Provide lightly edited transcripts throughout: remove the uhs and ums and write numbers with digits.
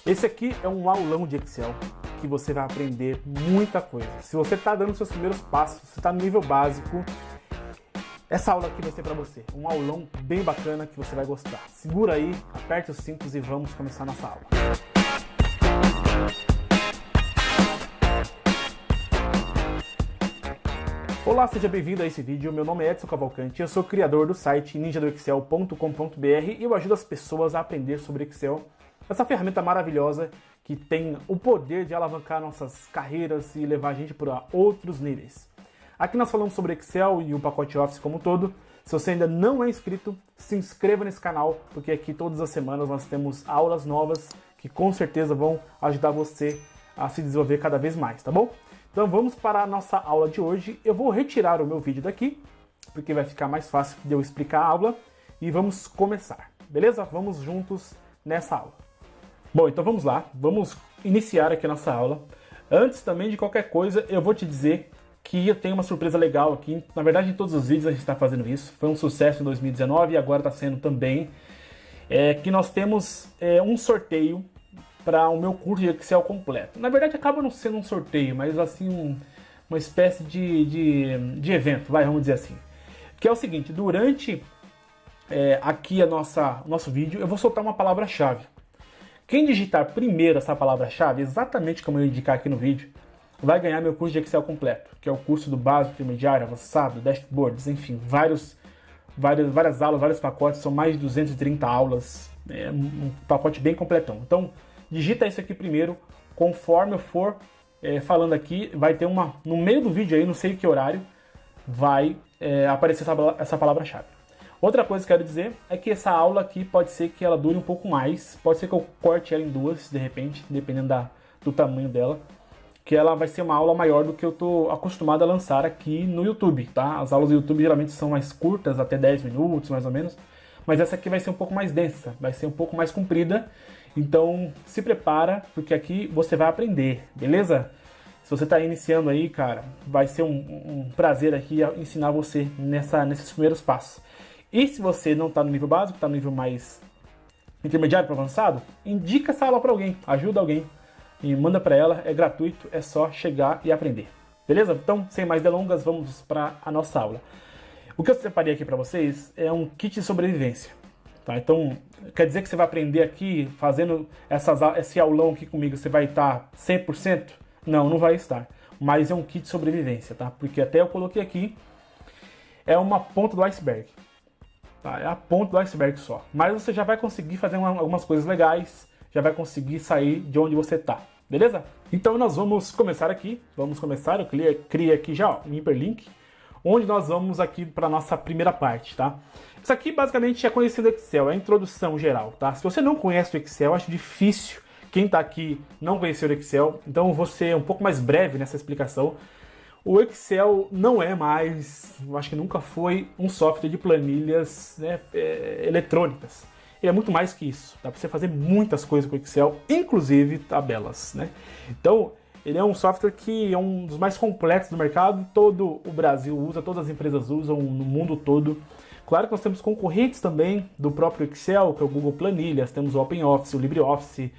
Esse aqui é um aulão de Excel que você vai aprender muita coisa. Se você está dando seus primeiros passos, você está no nível básico, essa aula aqui vai ser para você. Um aulão bem bacana que você vai gostar. Segura aí, aperte os cintos e vamos começar a nossa aula. Olá, seja bem-vindo a esse vídeo. Meu nome é Edson Cavalcante, eu sou criador do site ninjadoexcel.com.br e eu ajudo as pessoas a aprender sobre Excel. Essa ferramenta maravilhosa que tem o poder de alavancar nossas carreiras e levar a gente para outros níveis. Aqui nós falamos sobre Excel e o pacote Office como um todo. Se você ainda não é inscrito, se inscreva nesse canal, porque aqui todas as semanas nós temos aulas novas que com certeza vão ajudar você a se desenvolver cada vez mais, tá bom? Então vamos para a nossa aula de hoje. Eu vou retirar o meu vídeo daqui, porque vai ficar mais fácil de eu explicar a aula, e vamos começar, beleza? Vamos juntos nessa aula. Bom, então vamos lá, vamos iniciar aqui a nossa aula. Antes também de qualquer coisa, eu vou te dizer que eu tenho uma surpresa legal aqui. Na verdade, em todos os vídeos a gente está fazendo isso. Foi um sucesso em 2019 e agora está sendo também. Que nós temos um sorteio para o meu curso de Excel completo. Na verdade, acaba não sendo um sorteio, mas assim, uma espécie de evento, vamos dizer assim. Que é o seguinte, durante aqui o nosso vídeo, eu vou soltar uma palavra-chave. Quem digitar primeiro essa palavra-chave, exatamente como eu indicar aqui no vídeo, vai ganhar meu curso de Excel completo, que é o curso do básico, intermediário, avançado, dashboards, enfim, várias aulas, vários pacotes, são mais de 230 aulas, um pacote bem completão. Então, digita isso aqui primeiro, conforme eu for falando aqui, vai ter no meio do vídeo aí, não sei que horário, vai aparecer essa palavra-chave. Outra coisa que eu quero dizer é que essa aula aqui pode ser que ela dure um pouco mais, pode ser que eu corte ela em duas, de repente, dependendo do tamanho dela, que ela vai ser uma aula maior do que eu estou acostumado a lançar aqui no YouTube, tá? As aulas do YouTube geralmente são mais curtas, até 10 minutos mais ou menos, mas essa aqui vai ser um pouco mais densa, vai ser um pouco mais comprida, então se prepara, porque aqui você vai aprender, beleza? Se você está iniciando aí, cara, vai ser um prazer aqui ensinar você nesses primeiros passos. E se você não está no nível básico, está no nível mais intermediário para avançado, indica essa aula para alguém, ajuda alguém e manda para ela, é gratuito, é só chegar e aprender. Beleza? Então, sem mais delongas, vamos para a nossa aula. O que eu separei aqui para vocês é um kit de sobrevivência. Tá? Então, quer dizer que você vai aprender aqui, fazendo esse aulão aqui comigo, você vai estar 100%? Não, não vai estar. Mas é um kit de sobrevivência, tá? Porque até eu coloquei aqui, é uma ponta do iceberg. Tá? É a ponta do iceberg só. Mas você já vai conseguir fazer algumas coisas legais, já vai conseguir sair de onde você está. Beleza? Então nós vamos começar aqui. Eu criei aqui já um hiperlink, onde nós vamos aqui para a nossa primeira parte, tá? Isso aqui basicamente é conhecendo o Excel, é a introdução geral, tá? Se você não conhece o Excel, acho difícil quem está aqui não conhecer o Excel, então eu vou ser um pouco mais breve nessa explicação. O Excel não é mais, eu acho que nunca foi, um software de planilhas, né, eletrônicas. Ele é muito mais que isso. Dá para você fazer muitas coisas com o Excel, inclusive tabelas, né? Então, ele é um software que é um dos mais completos do mercado. Todo o Brasil usa, todas as empresas usam no mundo todo. Claro que nós temos concorrentes também do próprio Excel, que é o Google Planilhas, temos o OpenOffice, o LibreOffice,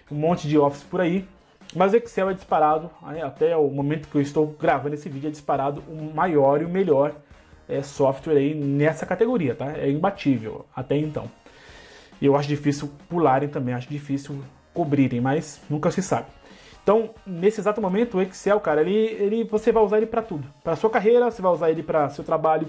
um monte de Office por aí. Mas o Excel é disparado, até o momento que eu estou gravando esse vídeo, é disparado o maior e o melhor software aí nessa categoria, tá? É imbatível até então. E eu acho difícil pularem também, acho difícil cobrirem, mas nunca se sabe. Então, nesse exato momento, o Excel, cara, você vai usar ele para tudo. Para sua carreira, você vai usar ele para seu trabalho,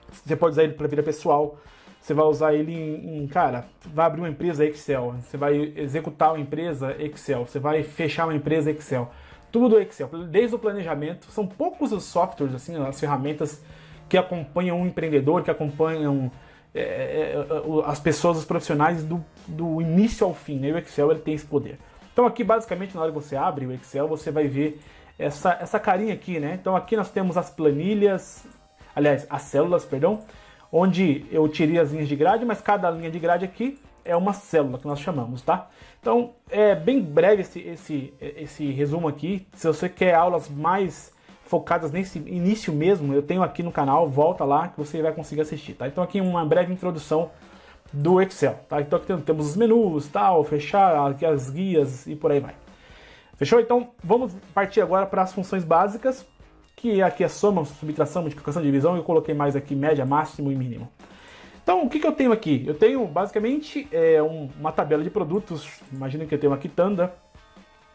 você pode usar ele para vida pessoal, você vai usar ele cara, vai abrir uma empresa Excel, você vai executar uma empresa Excel, você vai fechar uma empresa Excel. Tudo Excel, desde o planejamento. São poucos os softwares, assim, as ferramentas que acompanham um empreendedor, que acompanham as pessoas, os profissionais do início ao fim, né? O Excel ele tem esse poder. Então aqui basicamente na hora que você abre o Excel, você vai ver essa carinha aqui, né? Então aqui nós temos as planilhas, aliás, as células, perdão, onde eu tirei as linhas de grade, mas cada linha de grade aqui é uma célula que nós chamamos, tá? Então é bem breve esse resumo aqui. Se você quer aulas mais focadas nesse início mesmo, eu tenho aqui no canal, volta lá que você vai conseguir assistir, tá? Então aqui uma breve introdução do Excel, tá? Então aqui temos os menus, tal, fechar, aqui as guias e por aí vai. Fechou? Então vamos partir agora para as funções básicas, que aqui é soma, subtração, multiplicação, divisão, e eu coloquei mais aqui média, máximo e mínimo. Então o que eu tenho aqui? Eu tenho basicamente uma tabela de produtos, imagina que eu tenho uma quitanda,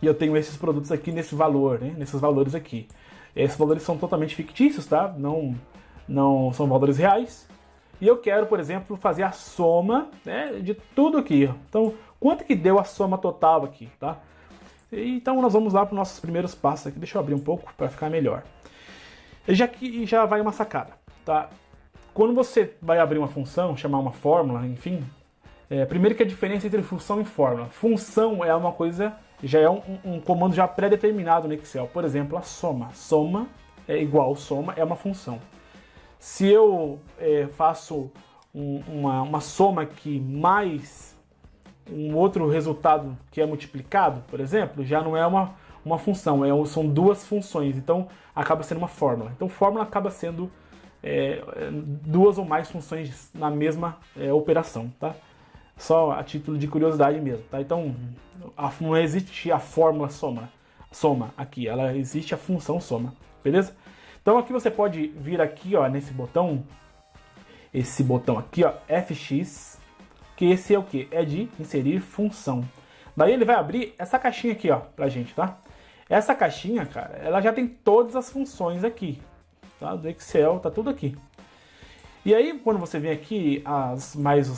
e eu tenho esses produtos aqui nesse valor, né? Nesses valores aqui. Esses valores são totalmente fictícios, tá? Não são valores reais. E eu quero, por exemplo, fazer a soma, né, de tudo aqui. Então, quanto que deu a soma total aqui, tá? Então, nós vamos lá para os nossos primeiros passos aqui. Deixa eu abrir um pouco para ficar melhor. Já vai uma sacada, tá? Quando você vai abrir uma função, chamar uma fórmula, enfim, primeiro que a diferença entre função e fórmula. Função é uma coisa, já é um comando já pré-determinado no Excel. Por exemplo, a soma. Soma é igual, soma é uma função. Se eu faço uma soma aqui mais um outro resultado que é multiplicado, por exemplo, já não é uma função, são duas funções, então acaba sendo uma fórmula. Então fórmula acaba sendo duas ou mais funções na mesma operação, tá? Só a título de curiosidade mesmo, tá? Então não existe a fórmula soma aqui, ela existe a função soma, beleza? Então aqui você pode vir aqui, ó, nesse botão, esse botão aqui, ó, FX, que esse é o que? É de inserir função. Daí ele vai abrir essa caixinha aqui, ó, pra gente, tá? Essa caixinha, cara, ela já tem todas as funções aqui, tá? Do Excel, tá tudo aqui. E aí, quando você vem aqui, as mais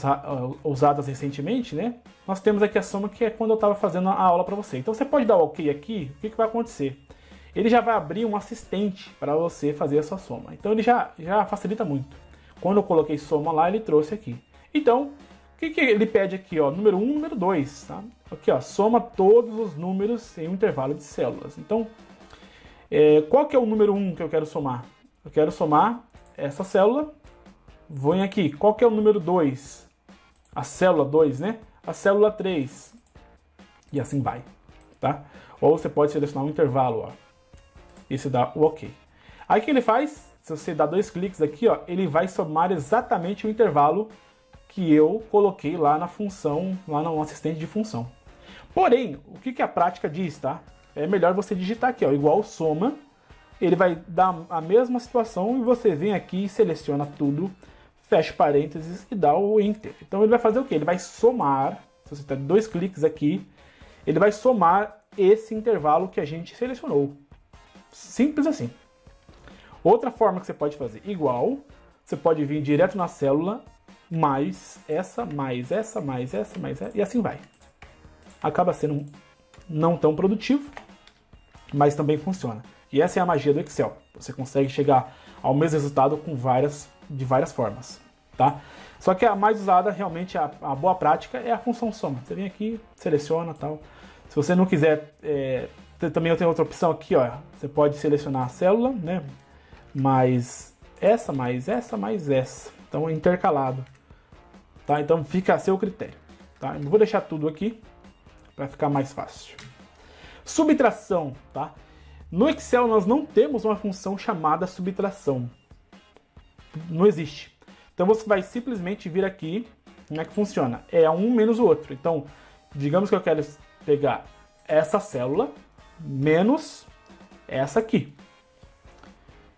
usadas recentemente, né? Nós temos aqui a soma, que é quando eu estava fazendo a aula para você. Então você pode dar o OK aqui, o que vai acontecer? Ele já vai abrir um assistente para você fazer a sua soma. Então ele já facilita muito. Quando eu coloquei soma lá, ele trouxe aqui. Então, o que ele pede aqui? Ó, número 1, número 2. Tá? Aqui, ó, soma todos os números em um intervalo de células. Então, qual que é o número 1 que eu quero somar? Eu quero somar essa célula. Vou em aqui. Qual que é o número 2? A célula 2, né? A célula 3. E assim vai. Tá? Ou você pode selecionar um intervalo, ó. E você dá o OK. Aí o que ele faz? Se você dá 2 cliques aqui, ó, ele vai somar exatamente o intervalo que eu coloquei lá na função, lá no assistente de função. Porém, o que a prática diz, tá? É melhor você digitar aqui, ó, igual soma. Ele vai dar a mesma situação e você vem aqui e seleciona tudo, fecha parênteses e dá o Enter. Então ele vai fazer o quê? Ele vai somar, se você der 2 cliques aqui, ele vai somar esse intervalo que a gente selecionou. Simples assim. Outra forma que você pode fazer, igual, você pode vir direto na célula, mais essa, mais essa, mais essa, mais essa, e assim vai. Acaba sendo não tão produtivo, mas também funciona. E essa é a magia do Excel. Você consegue chegar ao mesmo resultado de várias formas, tá? Só que a mais usada, realmente, a boa prática é a função soma. Você vem aqui, seleciona e tal. Se você não quiser... também eu tenho outra opção aqui, ó. Você pode selecionar a célula, né? Mais essa, mais essa, mais essa. Então é intercalado. Tá? Então fica a seu critério. Tá? Eu vou deixar tudo aqui para ficar mais fácil. Subtração, tá? No Excel nós não temos uma função chamada subtração. Não existe. Então você vai simplesmente vir aqui. Como é que funciona? É um menos o outro. Então, digamos que eu quero pegar essa célula menos essa aqui,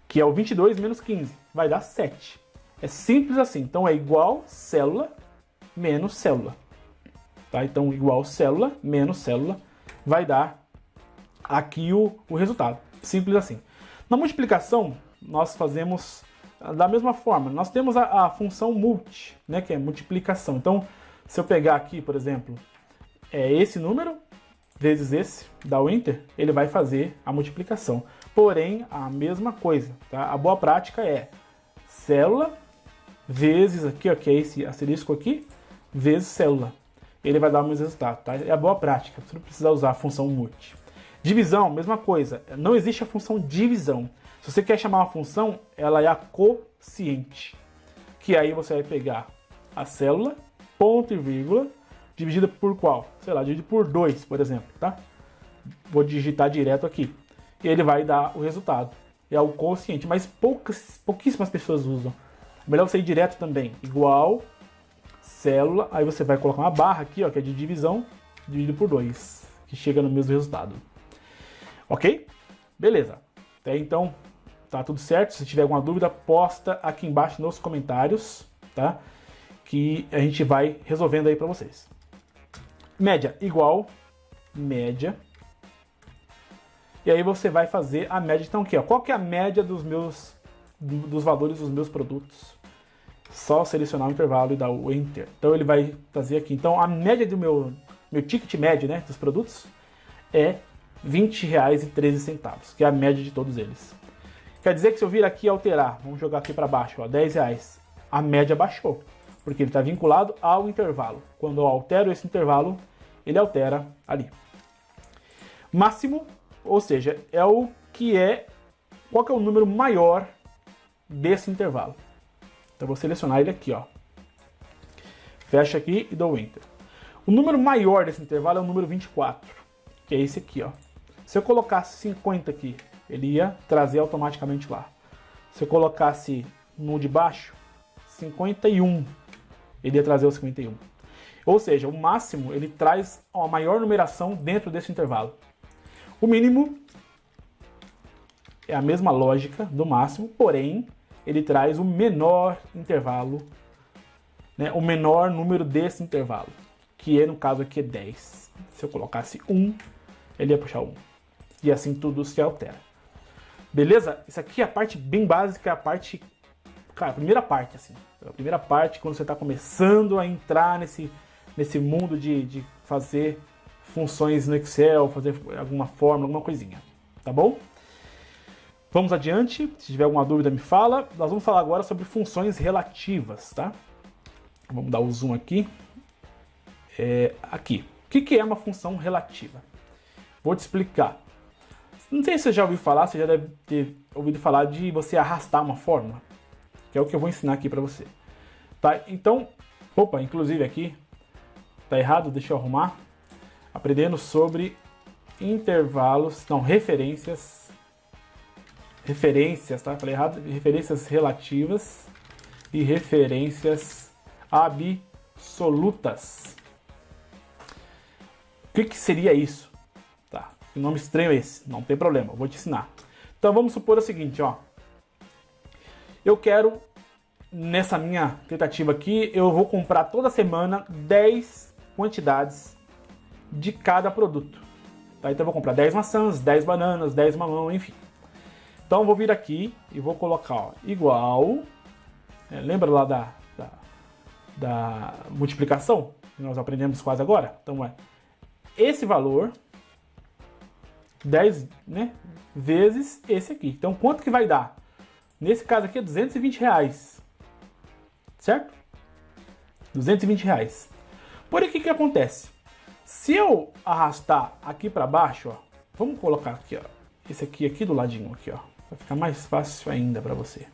que é o 22 menos 15, vai dar 7. É simples assim. Então é igual célula menos célula. Tá? Então igual célula menos célula vai dar aqui o resultado. Simples assim. Na multiplicação, nós fazemos da mesma forma. Nós temos a função multi, né, que é multiplicação. Então, se eu pegar aqui, por exemplo, esse número vezes esse, dá o Enter, ele vai fazer a multiplicação. Porém, a mesma coisa, tá? A boa prática é célula vezes aqui, ó, que é esse asterisco aqui, vezes célula. Ele vai dar o mesmo resultado, tá? É a boa prática, você não precisa usar a função multi. Divisão, mesma coisa, não existe a função divisão. Se você quer chamar uma função, ela é a quociente, que aí você vai pegar a célula, ponto e vírgula, dividida por qual? Sei lá, dividido por 2, por exemplo, tá? Vou digitar direto aqui. E ele vai dar o resultado. É o quociente, mas pouquíssimas pessoas usam. Melhor você ir direto também. Igual célula, aí você vai colocar uma barra aqui, ó, que é de divisão, dividido por 2, que chega no mesmo resultado. Ok? Beleza. Até então, tá tudo certo. Se tiver alguma dúvida, posta aqui embaixo nos comentários, tá? Que a gente vai resolvendo aí para vocês. Média igual média. E aí você vai fazer a média. Então aqui, ó, qual que é a média dos valores dos meus produtos? Só selecionar o intervalo e dar o Enter. Então ele vai fazer aqui. Então a média do meu ticket médio, né, dos produtos é R$ 20,13, que é a média de todos eles. Quer dizer que se eu vir aqui e alterar, vamos jogar aqui para baixo, ó, R$10, a média baixou, porque ele está vinculado ao intervalo. Quando eu altero esse intervalo, ele altera ali. Máximo, ou seja, é o que é, qual que é o número maior desse intervalo. Então eu vou selecionar ele aqui, ó. Fecha aqui e dou Enter. O número maior desse intervalo é o número 24, que é esse aqui, ó. Se eu colocasse 50 aqui, ele ia trazer automaticamente lá. Se eu colocasse no de baixo, 51, ele ia trazer o 51. Ou seja, o máximo ele traz a maior numeração dentro desse intervalo. O mínimo é a mesma lógica do máximo, porém ele traz o menor intervalo, né, o menor número desse intervalo, que é, no caso aqui é 10. Se eu colocasse 1, ele ia puxar 1. E assim tudo se altera. Beleza? Isso aqui é a parte bem básica, é a parte... Cara, a primeira parte, assim. A primeira parte, quando você está começando a entrar nesse mundo de fazer funções no Excel, fazer alguma fórmula, alguma coisinha. Tá bom? Vamos adiante. Se tiver alguma dúvida, me fala. Nós vamos falar agora sobre funções relativas, tá? Vamos dar o zoom aqui. Aqui. O que é uma função relativa? Vou te explicar. Não sei se você já ouviu falar, você já deve ter ouvido falar de você arrastar uma fórmula, que é o que eu vou ensinar aqui para você. Tá? Então, inclusive aqui, tá errado, deixa eu arrumar. Aprendendo sobre intervalos, não, referências, tá? Falei errado, referências relativas e referências absolutas. O que seria isso? Tá, que nome estranho é esse? Não tem problema, eu vou te ensinar. Então vamos supor o seguinte, ó. Eu quero, nessa minha tentativa aqui, eu vou comprar toda semana 10 quantidades de cada produto. Tá? Então eu vou comprar 10 maçãs, 10 bananas, 10 mamão, enfim. Então eu vou vir aqui e vou colocar, ó, igual. Lembra lá da multiplicação que nós aprendemos quase agora? Então é esse valor 10, né, vezes esse aqui. Então quanto que vai dar? Nesse caso aqui é R$220, certo? R$220. Porém, o que acontece? Se eu arrastar aqui para baixo, ó, vamos colocar aqui, ó, esse aqui do ladinho aqui, ó, vai ficar mais fácil ainda para você.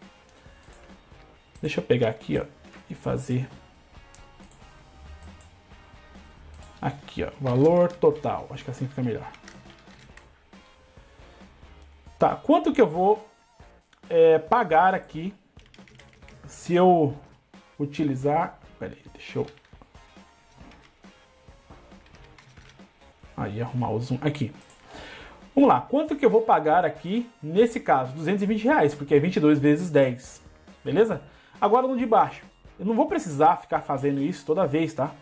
Deixa eu pegar aqui, ó, e fazer aqui, ó, valor total. Acho que assim fica melhor. Tá, quanto que eu vou pagar aqui se eu utilizar... Peraí, deixa eu... Aí, arrumar o zoom aqui. Vamos lá, quanto que eu vou pagar aqui, nesse caso, R$220, porque é 22 vezes 10, beleza? Agora no de baixo, eu não vou precisar ficar fazendo isso toda vez, tá?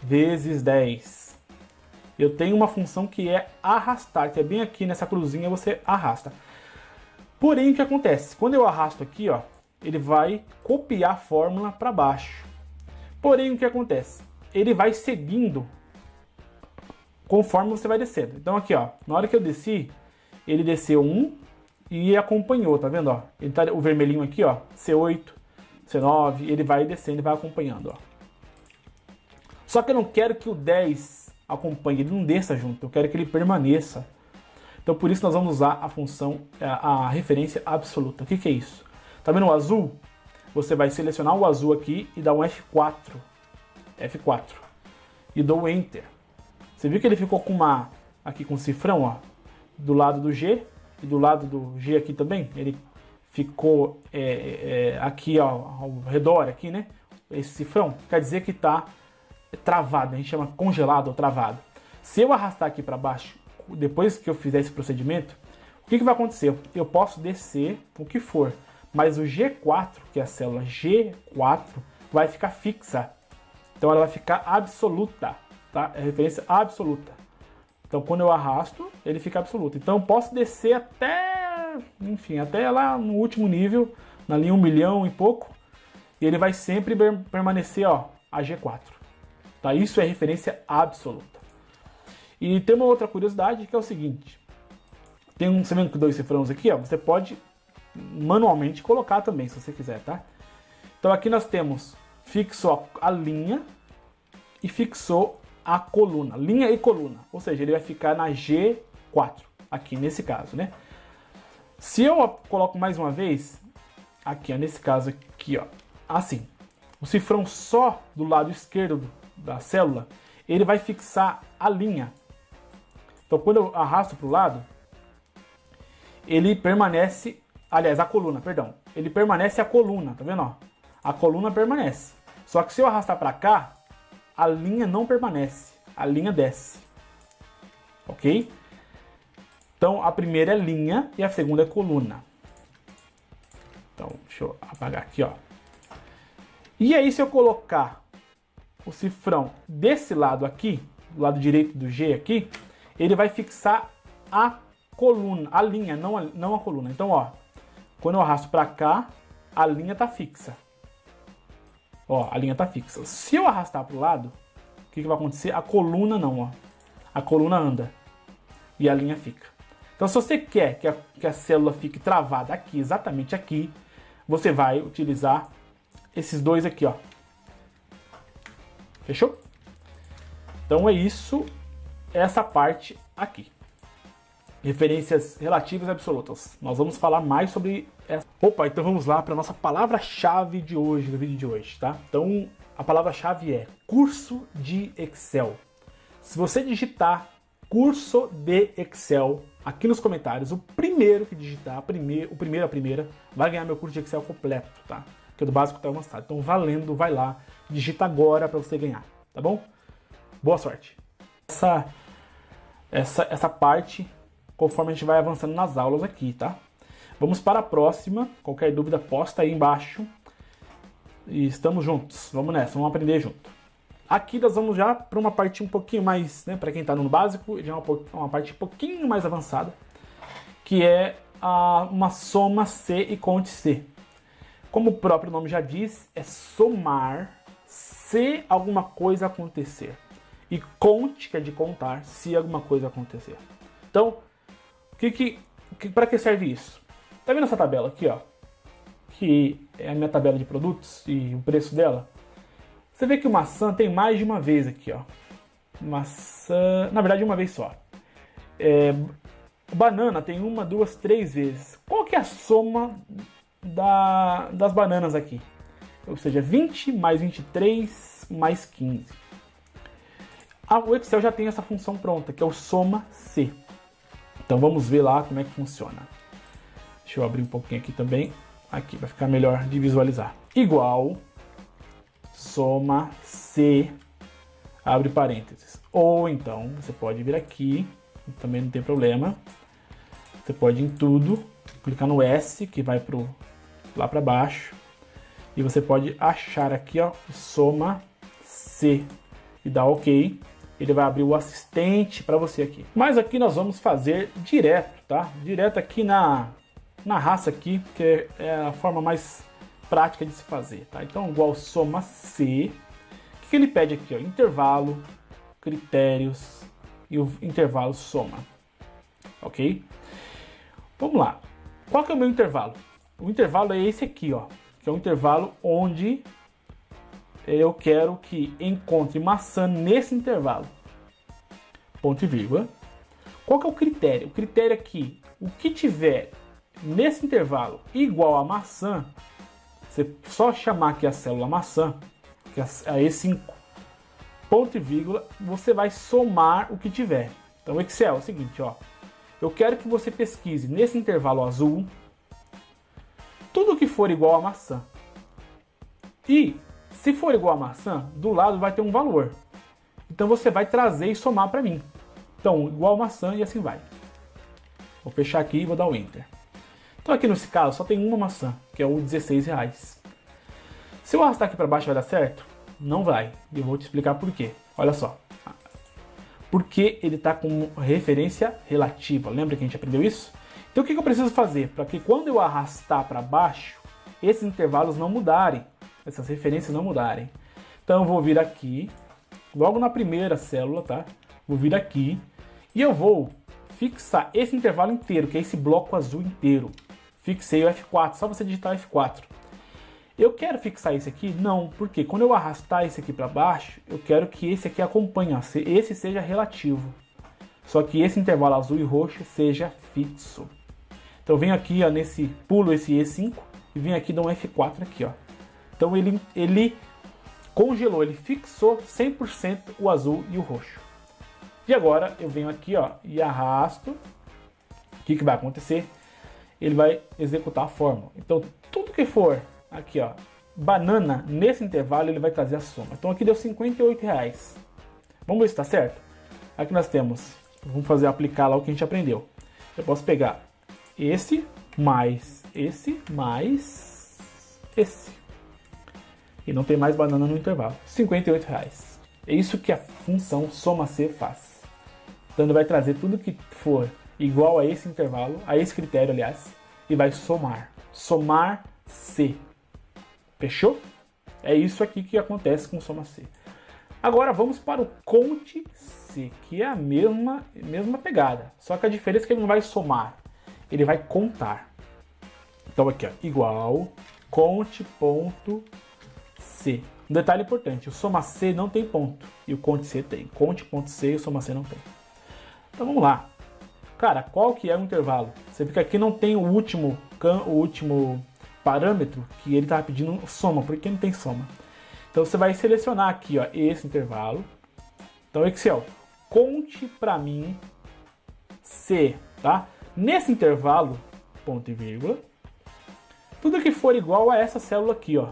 Vezes 10. Eu tenho uma função que é arrastar, que é bem aqui nessa cruzinha você arrasta. Porém, o que acontece? Quando eu arrasto aqui, ó, ele vai copiar a fórmula para baixo. Porém, o que acontece? Ele vai seguindo conforme você vai descendo. Então aqui, ó, na hora que eu desci, ele desceu 1 e acompanhou, tá vendo, ó? Ele tá, o vermelhinho aqui, ó, C8, C9, ele vai descendo e vai acompanhando, ó. Só que eu não quero que o 10 acompanhe, ele não desça junto, eu quero que ele permaneça. Então por isso nós vamos usar a função, a referência absoluta. O que é isso? Tá vendo o azul? Você vai selecionar o azul aqui e dar um F4. F4. E dou Enter. Você viu que ele ficou com aqui com cifrão, ó, do lado do G e do lado do G aqui também. Ele ficou aqui, ó, ao redor aqui, né? esse cifrão, quer dizer que está travado, a gente chama congelado ou travado. Se eu arrastar aqui para baixo, depois que eu fizer esse procedimento, o que vai acontecer? Eu posso descer o que for, mas o G4, que é a célula G4, vai ficar fixa. Então ela vai ficar absoluta, tá? É referência absoluta. Então quando eu arrasto, ele fica absoluto. Então eu posso descer até, enfim, até lá no último nível, na linha 1 milhão e pouco, e ele vai sempre permanecer, ó, a G4. Tá? Isso é referência absoluta. E tem uma outra curiosidade que é o seguinte. Você vendo que 2 cifrões aqui, ó, você pode manualmente colocar também, se você quiser, tá? Então aqui nós temos, fixou a linha e fixou a coluna, linha e coluna. Ou seja, ele vai ficar na G4, aqui nesse caso, né? Se eu coloco mais uma vez, aqui, ó, nesse caso aqui, ó, assim, o cifrão só do lado esquerdo da célula, ele vai fixar a linha. Então quando eu arrasto para o lado, ele permanece, aliás, a coluna, perdão, ele permanece a coluna, tá vendo, ó? A coluna permanece. Só que se eu arrastar para cá, a linha não permanece, a linha desce. Ok? Então a primeira é linha e a segunda é coluna. Então, deixa eu apagar aqui, ó. E aí, se eu colocar o cifrão desse lado aqui, do lado direito do G aqui, ele vai fixar a coluna, a linha, não a coluna. Então, ó, quando eu arrasto para cá, a linha tá fixa. Ó, a linha tá fixa. Se eu arrastar para o lado, o que vai acontecer? A coluna não, ó. A coluna anda e a linha fica. Então, se você quer que a célula fique travada aqui, exatamente aqui, você vai utilizar esses dois aqui, ó. Fechou? Então é isso, essa parte aqui. Referências relativas e absolutas. Nós vamos falar mais sobre essa. Opa, então vamos lá para a nossa palavra-chave de hoje, do vídeo de hoje, tá? Então, a palavra-chave é curso de Excel. Se você digitar curso de Excel aqui nos comentários, o primeiro que digitar, a primeira, vai ganhar meu curso de Excel completo, tá? Que é do básico até o avançado. Então, valendo, vai lá, digita agora para você ganhar, tá bom? Boa sorte. Essa parte, conforme a gente vai avançando nas aulas aqui, tá? Vamos para a próxima. Qualquer dúvida, posta aí embaixo. E estamos juntos. Vamos nessa, vamos aprender junto. Aqui nós vamos já para uma parte um pouquinho mais, né, para quem está no básico, já uma parte um pouquinho mais avançada, que é uma soma C e conte C. Como o próprio nome já diz, é somar se alguma coisa acontecer. E conte, que é de contar, se alguma coisa acontecer. Então, para que serve isso? Tá vendo essa tabela aqui, ó? Que é a minha tabela de produtos e o preço dela. Você vê que o maçã tem mais de uma vez aqui, ó. Maçã, na verdade, uma vez só. Banana tem 1, 2, 3 vezes. Qual que é a soma das bananas aqui? Ou seja, 20 mais 23 mais 15. O Excel já tem essa função pronta, que é o soma C. Então vamos ver lá como é que funciona. Deixa eu abrir um pouquinho aqui também. Aqui, vai ficar melhor de visualizar. Igual, soma C, abre parênteses. Ou então, você pode vir aqui, também não tem problema. Você pode ir em tudo, clicar no S, que vai lá para baixo. E você pode achar aqui, ó, soma C e dar OK. Ele vai abrir o assistente para você aqui. Mas aqui nós vamos fazer direto, tá? Direto aqui na raça aqui, que é a forma mais prática de se fazer, tá? Então, igual soma C. O que ele pede aqui, ó? Intervalo, critérios e o intervalo soma. Ok? Vamos lá. Qual que é o meu intervalo? O intervalo é esse aqui, ó. Que é o intervalo onde eu quero que encontre maçã nesse intervalo. Ponto e vírgula. Qual que é o critério? O critério é que o que tiver nesse intervalo igual a maçã, você só chamar aqui a célula maçã, que é a E5, ponto e vírgula, você vai somar o que tiver. Então o Excel é o seguinte, ó. Eu quero que você pesquise nesse intervalo azul tudo que for igual a maçã. E Se for igual a maçã, do lado vai ter um valor. Então você vai trazer e somar para mim. Então, igual a maçã e assim vai. Vou fechar aqui e vou dar o Enter. Então aqui nesse caso só tem uma maçã, que é o R$16. Se eu arrastar aqui para baixo vai dar certo? Não vai. E eu vou te explicar por quê. Olha só. Porque ele está com referência relativa. Lembra que a gente aprendeu isso? Então o que eu preciso fazer? Para que quando eu arrastar para baixo, esses intervalos não mudarem. Essas referências não mudarem. Então eu vou vir aqui, logo na primeira célula, tá? Vou vir aqui e eu vou fixar esse intervalo inteiro, que é esse bloco azul inteiro. Fixei o F4, só você digitar F4. Eu quero fixar esse aqui? Não, porque quando eu arrastar esse aqui para baixo, eu quero que esse aqui acompanhe, ó, esse seja relativo. Só que esse intervalo azul e roxo seja fixo. Então eu venho aqui, ó, pulo esse E5 e venho aqui dar um F4 aqui, ó. Então ele congelou, ele fixou 100% o azul e o roxo. E agora eu venho aqui, ó, e arrasto. O que vai acontecer? Ele vai executar a fórmula. Então tudo que for aqui, ó, banana, nesse intervalo ele vai trazer a soma. Então aqui deu R$58. Vamos ver se está certo? Aqui nós temos, vamos fazer aplicar lá o que a gente aprendeu. Eu posso pegar esse mais esse mais esse. E não tem mais banana no intervalo. R$58. É isso que a função soma-C faz. Então ele vai trazer tudo que for igual a esse intervalo, a esse critério, aliás, e vai somar. Somar C. Fechou? É isso aqui que acontece com soma C. Agora vamos para o conte C, que é a mesma pegada. Só que a diferença é que ele não vai somar, ele vai contar. Então aqui, ó, igual conte.C. Um detalhe importante, o soma C não tem ponto e o conte C tem. Conte.C e o soma C não tem. Então vamos lá. Cara, qual que é o intervalo? Você vê que aqui não tem o último parâmetro que ele estava pedindo soma, porque não tem soma. Então você vai selecionar aqui, ó, esse intervalo. Então Excel, conte para mim C, tá? Nesse intervalo, ponto e vírgula, tudo que for igual a essa célula aqui, ó,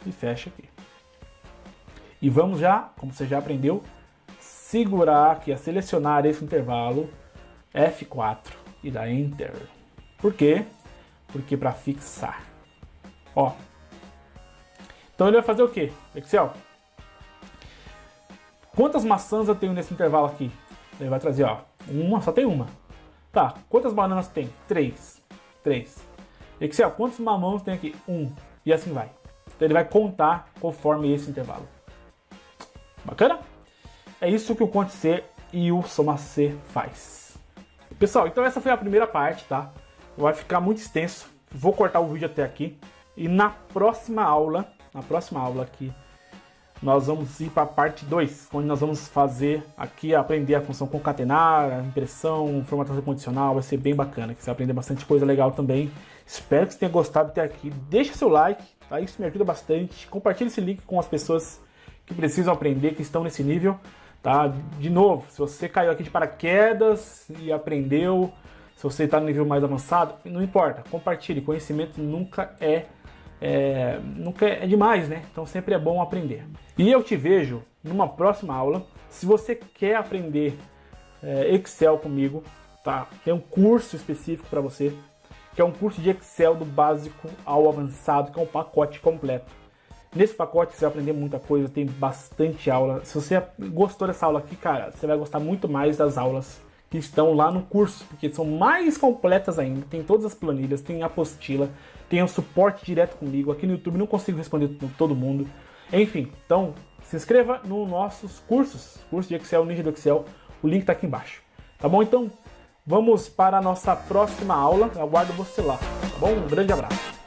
e fecha aqui. E vamos já, como você já aprendeu, segurar aqui, a selecionar esse intervalo, F4 e dar Enter. Por quê? Porque para fixar. Ó. Então ele vai fazer o quê? Excel. Quantas maçãs eu tenho nesse intervalo aqui? Ele vai trazer, ó, só tem uma. Tá, quantas bananas tem? 3. Excel, quantos mamões tem aqui? 1. E assim vai. Então ele vai contar conforme esse intervalo. Bacana? É isso que o conte C e o soma C faz. Pessoal, então essa foi a primeira parte, tá? Vai ficar muito extenso. Vou cortar o vídeo até aqui. E na próxima aula aqui, nós vamos ir para a parte 2, onde nós vamos fazer aqui, aprender a função concatenar, a impressão, formatação condicional. Vai ser bem bacana, que você vai aprender bastante coisa legal também. Espero que você tenha gostado até aqui. Deixa seu like, tá? Isso me ajuda bastante. Compartilhe esse link com as pessoas que precisam aprender, que estão nesse nível, tá? De novo, se você caiu aqui de paraquedas e aprendeu, se você está no nível mais avançado, não importa, compartilhe. Conhecimento nunca é demais, né? Então sempre é bom aprender. E eu te vejo numa próxima aula. Se você quer aprender Excel comigo, tá? Tem um curso específico para você, que é um curso de Excel do básico ao avançado, que é um pacote completo. Nesse pacote você vai aprender muita coisa, tem bastante aula. Se você gostou dessa aula aqui, cara, você vai gostar muito mais das aulas que estão lá no curso, porque são mais completas ainda. Tem todas as planilhas, tem a apostila, tem o suporte direto comigo. Aqui no YouTube não consigo responder todo mundo. Enfim, então se inscreva nos nossos curso de Excel, Ninja do Excel. O link está aqui embaixo. Tá bom? Então vamos para a nossa próxima aula. Eu aguardo você lá. Tá bom? Um grande abraço.